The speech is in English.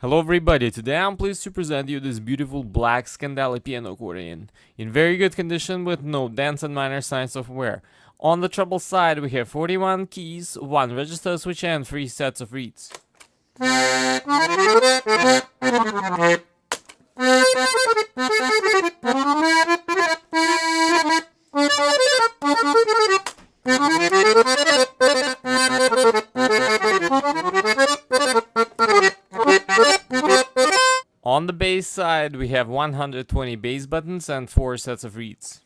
Hello everybody, today I'm pleased to present you this beautiful black Scandalli piano accordion, in very good condition with no dents and minor signs of wear. On the treble side we have 41 keys, 1 register switch and 3 sets of reeds. On the bass side we have 120 bass buttons and 4 sets of reeds.